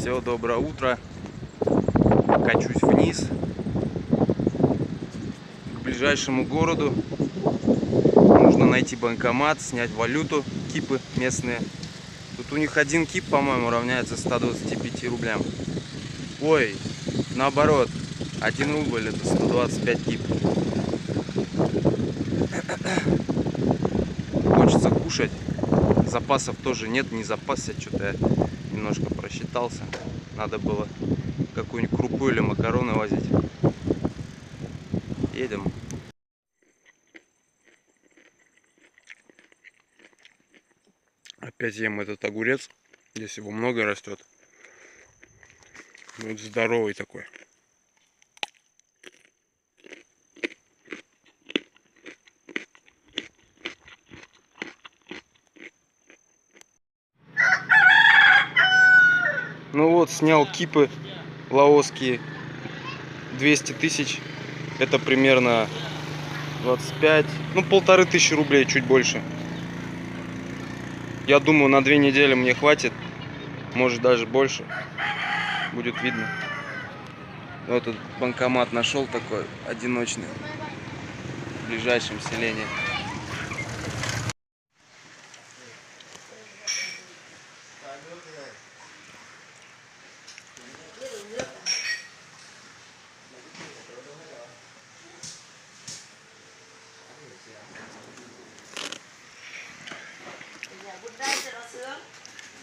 Все, доброе утро. Качусь вниз к ближайшему городу. Нужно найти банкомат, снять валюту, кипы местные. Тут у них один кип, по-моему, равняется 125 рублям. Ой, наоборот, 1 рубль это 125 кип. Хочется кушать. Запасов тоже нет, не запасся. Что-то я немножко просчитался. Надо было какую-нибудь крупу или макароны возить. Едем. Опять ем этот огурец. Здесь его много растет. Вот здоровый такой. Ну вот, снял кипы лаосские. 200 тысяч. Это примерно 25, ну 1500 рублей, чуть больше. Я думаю, на 2 недели мне хватит. Может даже больше. Будет видно. Вот тут банкомат нашел такой одиночный в ближайшем селении.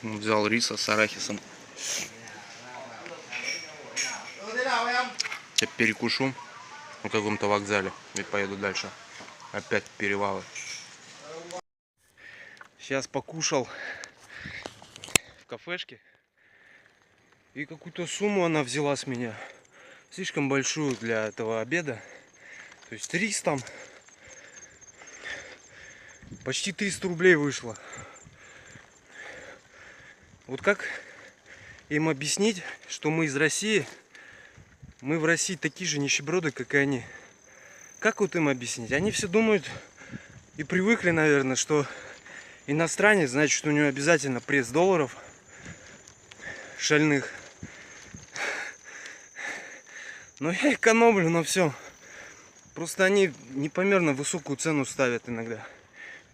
Взял риса с арахисом. Сейчас перекушу на каком-то вокзале и поеду дальше. Опять перевалы. Сейчас покушал в кафешке. И какую-то сумму она взяла с меня. Слишком большую для этого обеда. То есть рис там. Почти 300 рублей вышло. Вот как им объяснить, что мы из России, мы в России такие же нищеброды, как и они? Как вот им объяснить? Они все думают и привыкли, наверное, что иностранец, значит, что у него обязательно пресс долларов шальных. Но я экономлю на всем. Просто они непомерно высокую цену ставят иногда.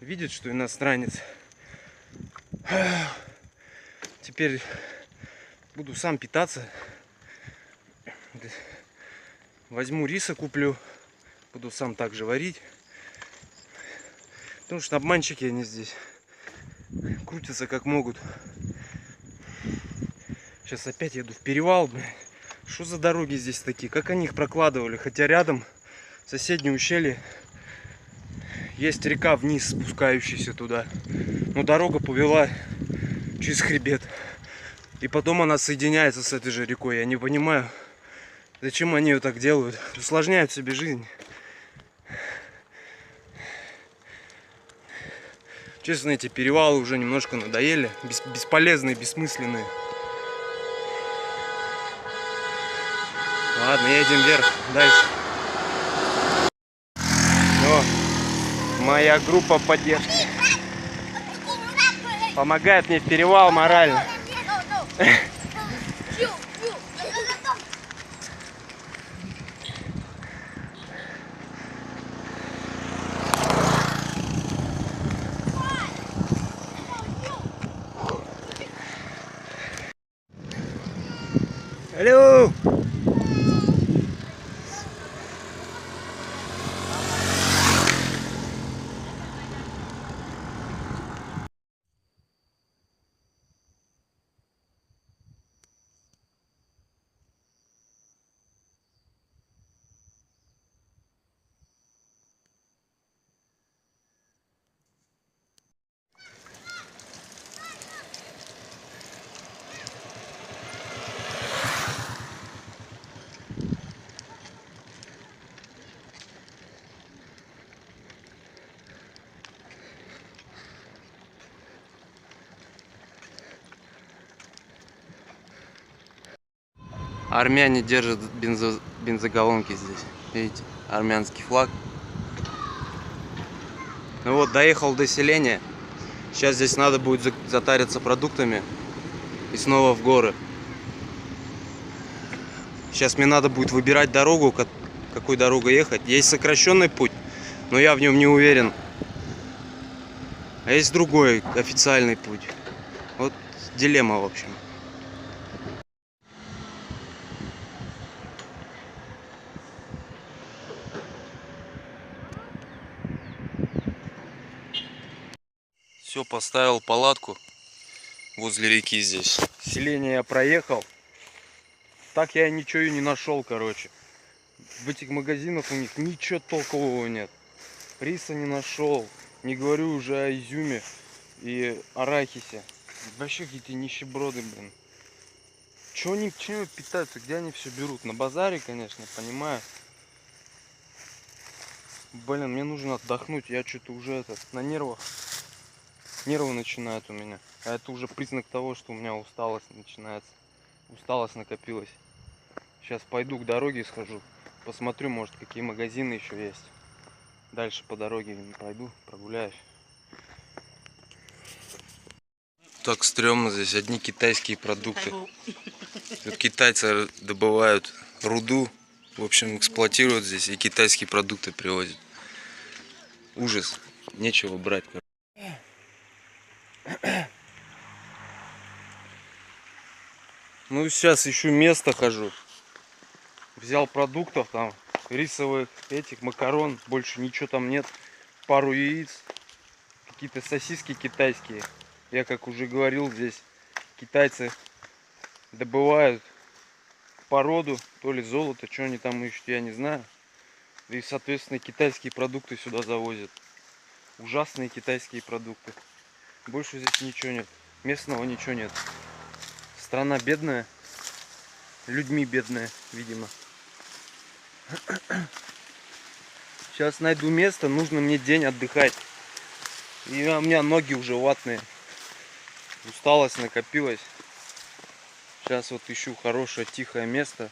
Видят, что иностранец. Теперь буду сам питаться. Возьму риса, куплю. Буду сам также варить. Потому что обманщики они здесь крутятся как могут. Сейчас опять еду в перевал. Что за дороги здесь такие? Как они их прокладывали? Хотя рядом в соседнем ущелье есть река вниз, спускающаяся туда. Но дорога повела через хребет. И потом она соединяется с этой же рекой. Я не понимаю, зачем они ее так делают. Усложняют себе жизнь. Честно, эти перевалы уже немножко надоели. Бесполезные, бессмысленные. Ладно, едем вверх, дальше. О, моя группа поддержки. Помогает мне в перевал морально. Алло! Армяне держат бензоколонки здесь. Видите, армянский флаг. Ну вот, доехал до селения. Сейчас здесь надо будет затариться продуктами и снова в горы. Сейчас мне надо будет выбирать дорогу, какой дорогой ехать. Есть сокращенный путь, но я в нем не уверен. А есть другой официальный путь. Вот дилемма, в общем. Все, поставил палатку возле реки здесь. Селение я проехал. Так я ничего и не нашел, короче. В этих магазинах у них ничего толкового нет. Риса не нашел. Не говорю уже о изюме и арахисе. Вообще какие-то нищеброды, блин. Чего они чем питаются? Где они все берут? На базаре, конечно, понимаю. Блин, мне нужно отдохнуть. Я что-то уже на нервах. Нервы начинают у меня. А это уже признак того, что у меня усталость начинается. Усталость накопилась. Сейчас пойду к дороге схожу. Посмотрю, может, какие магазины еще есть. Дальше по дороге пойду, прогуляюсь. Так стрёмно здесь. Одни китайские продукты. Тут китайцы добывают руду. В общем, эксплуатируют здесь и китайские продукты привозят. Ужас. Нечего брать. Ну, сейчас ищу место, хожу. Взял продуктов там, рисовых, этих, макарон. Больше ничего там нет. Пару яиц. Какие-то сосиски китайские. Я, как уже говорил, здесь китайцы добывают породу, то ли золото, что они там ищут, я не знаю. И, соответственно, китайские продукты сюда завозят. Ужасные китайские продукты. Больше здесь ничего нет. Местного ничего нет. Страна бедная. Людьми бедная, видимо. Сейчас найду место. Нужно мне день отдыхать. И у меня ноги уже ватные. Усталость накопилась. Сейчас вот ищу хорошее, тихое место.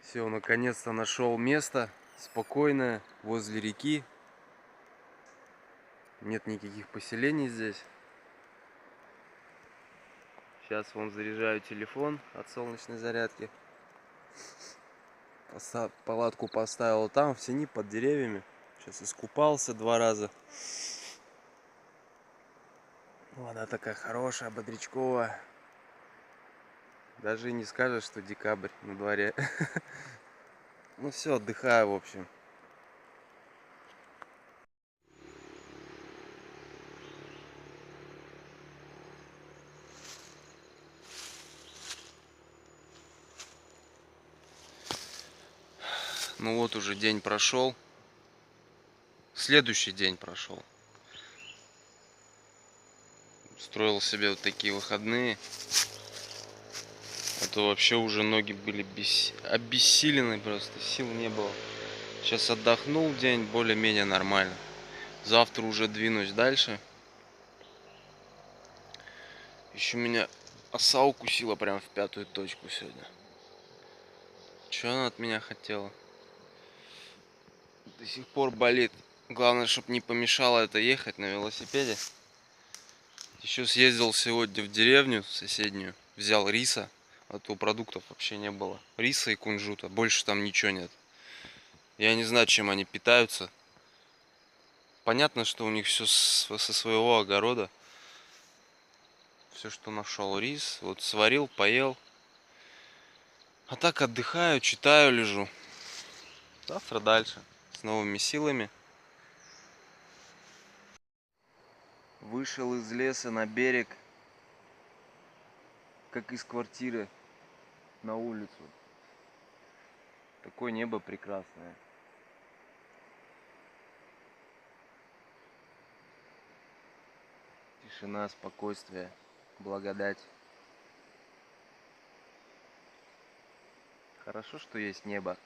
Все, наконец-то нашел место. Спокойное, возле реки. Нет никаких поселений здесь. Сейчас вон заряжаю телефон от солнечной зарядки. Палатку поставил там, в тени, под деревьями. Сейчас искупался 2 раза. Вода такая хорошая, бодрячковая. Даже и не скажешь, что декабрь на дворе. Ну все, отдыхаю, в общем. Ну вот уже день прошел. Следующий день прошел. Строил себе вот такие выходные. А то вообще уже ноги были обессилены просто. Сил не было. Сейчас отдохнул день, более-менее нормально. Завтра уже двинусь дальше. Еще меня оса укусила прям в 5-ю точку сегодня. Что она от меня хотела? До сих пор болит. Главное, чтобы не помешало это ехать на велосипеде. Еще съездил сегодня в деревню соседнюю. Взял риса. А то продуктов вообще не было. Риса и кунжута. Больше там ничего нет. Я не знаю, чем они питаются. Понятно, что у них все со своего огорода. Все, что нашел. Рис. Вот сварил, поел. А так отдыхаю, читаю, лежу. Завтра дальше. С новыми силами. Вышел из леса на берег. Как из квартиры на улицу. Такое небо прекрасное. Тишина, спокойствие, благодать. Хорошо, что есть небо.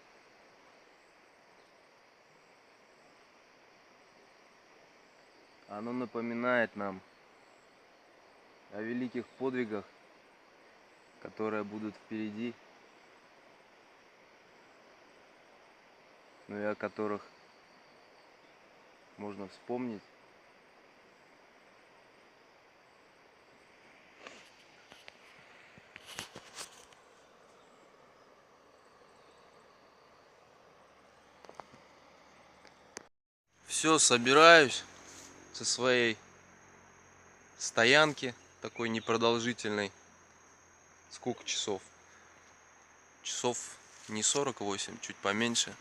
Оно напоминает нам о великих подвигах, которые будут впереди, но и о которых можно вспомнить Все, собираюсь со своей стоянки, такой непродолжительной. Сколько часов? Часов не 48, чуть поменьше.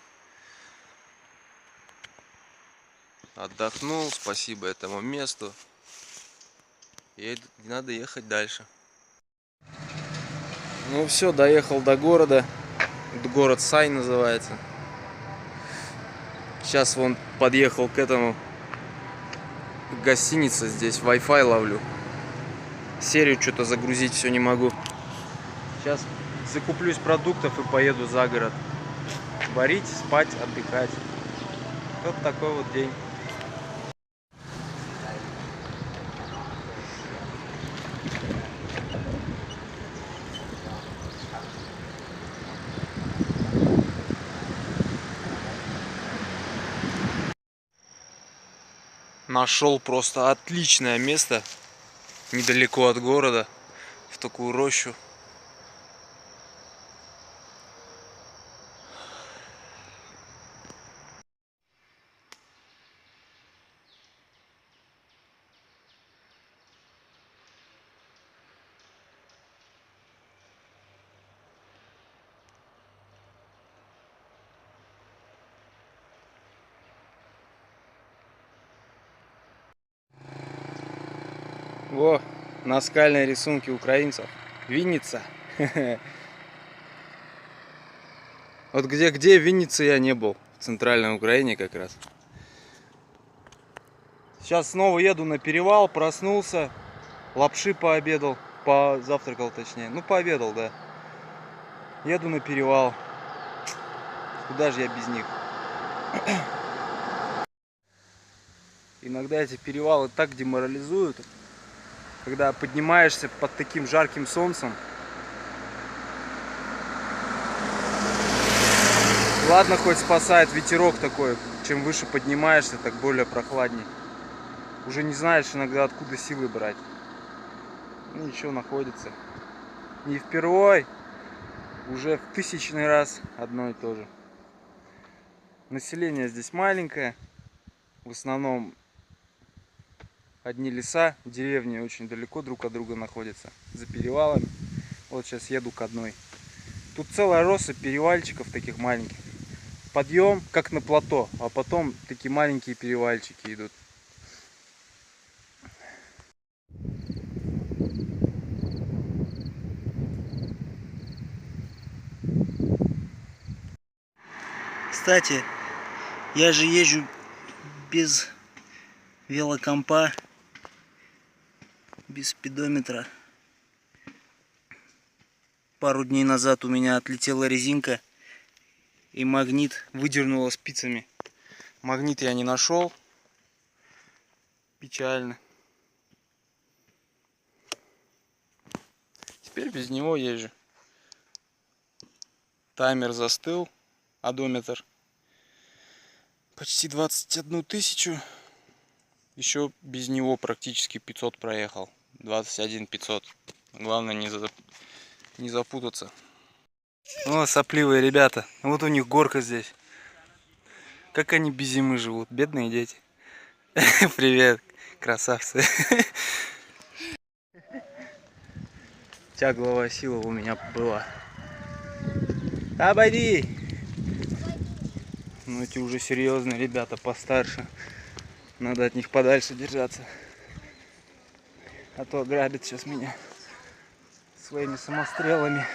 Отдохнул, спасибо этому месту. И надо ехать дальше. Ну все, доехал до города. Город Сай называется. Сейчас вон подъехал к этому, к гостинице, здесь Wi-Fi ловлю. Серию что-то загрузить все не могу. Сейчас закуплюсь продуктов и поеду за город. Варить, спать, отдыхать. Вот такой вот день. Нашел просто отличное место, недалеко от города, в такую рощу. Во, наскальные рисунки украинцев. Винница. Вот где в Виннице я не был. В центральной Украине как раз. Сейчас снова еду на перевал, проснулся. Лапши пообедал, позавтракал точнее. Ну, пообедал, да. Еду на перевал. Куда же я без них? Иногда эти перевалы так деморализуют. Когда поднимаешься под таким жарким солнцем. Ладно, хоть спасает ветерок такой. Чем выше поднимаешься, так более прохладней. Уже не знаешь иногда, откуда силы брать. Ну ничего, находится. Не впервой, уже в 1000-й раз одно и то же. Население здесь маленькое. В основном одни леса, деревни очень далеко друг от друга находятся. За перевалами. Вот сейчас еду к одной. Тут целая россыпь перевальчиков таких маленьких. Подъем как на плато, а потом такие маленькие перевальчики идут. Кстати, я же езжу без велокомпа, без спидометра. Пару дней назад у меня отлетела резинка и магнит выдернуло спицами. Магнит я не нашел. Печально. Теперь без него езжу. Таймер застыл. Одометр. Почти 21 000. Еще без него практически 500 проехал. 21 500. Главное не запутаться. О, сопливые ребята. Вот у них горка здесь. Как они без зимы живут. Бедные дети. Привет, красавцы. Тягловая сила у меня была. Обойди! Ну эти уже серьезные ребята, постарше. Надо от них подальше держаться. А то ограбят сейчас меня своими самострелами.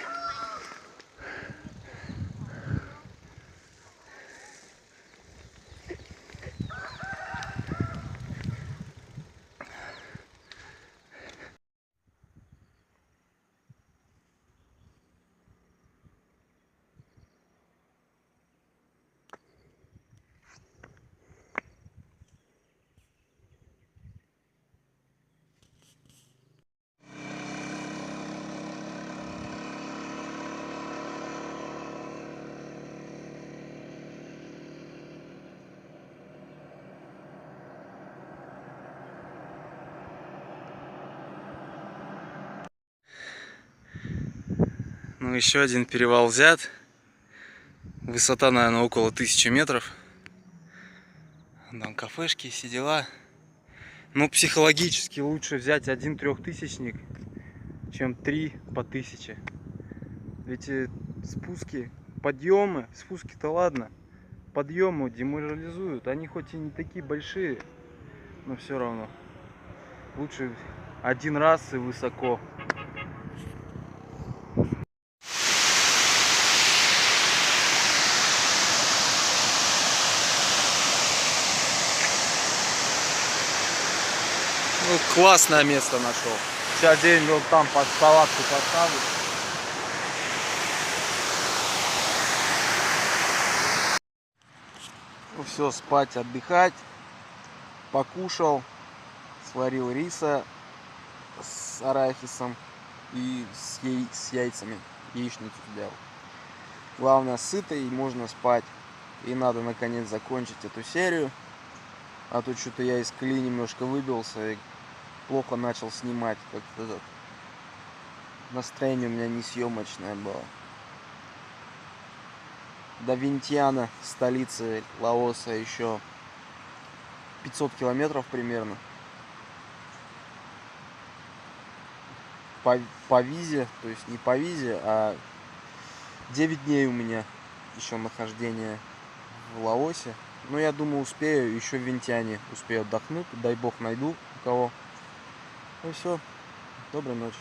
Ну, еще один перевал взят. Высота, наверное, около 1000 метров. Там кафешки, все дела. Ну, психологически лучше взять один трехтысячник, чем 3 по 1000. Эти спуски, подъемы, спуски-то ладно, подъемы деморализуют. Они хоть и не такие большие, но все равно. Лучше один раз и высоко. Ну, классное место нашел. Сейчас день вот там под палатку поставлю. Ну все, спать, отдыхать. Покушал, сварил риса с арахисом и с яйцами. Яичницу сделал. Главное, сыто и можно спать. И надо наконец закончить эту серию. А то что-то я из колеи немножко выбился и плохо начал снимать. Как-то настроение у меня несъемочное было. До Винтьяна, столицы Лаоса, еще 500 километров примерно. По визе, то есть не по визе, а 9 дней у меня еще нахождение в Лаосе. Но я думаю, успею еще в Винтьяне, успею отдохнуть, дай бог найду у кого. Ну и все, доброй ночи.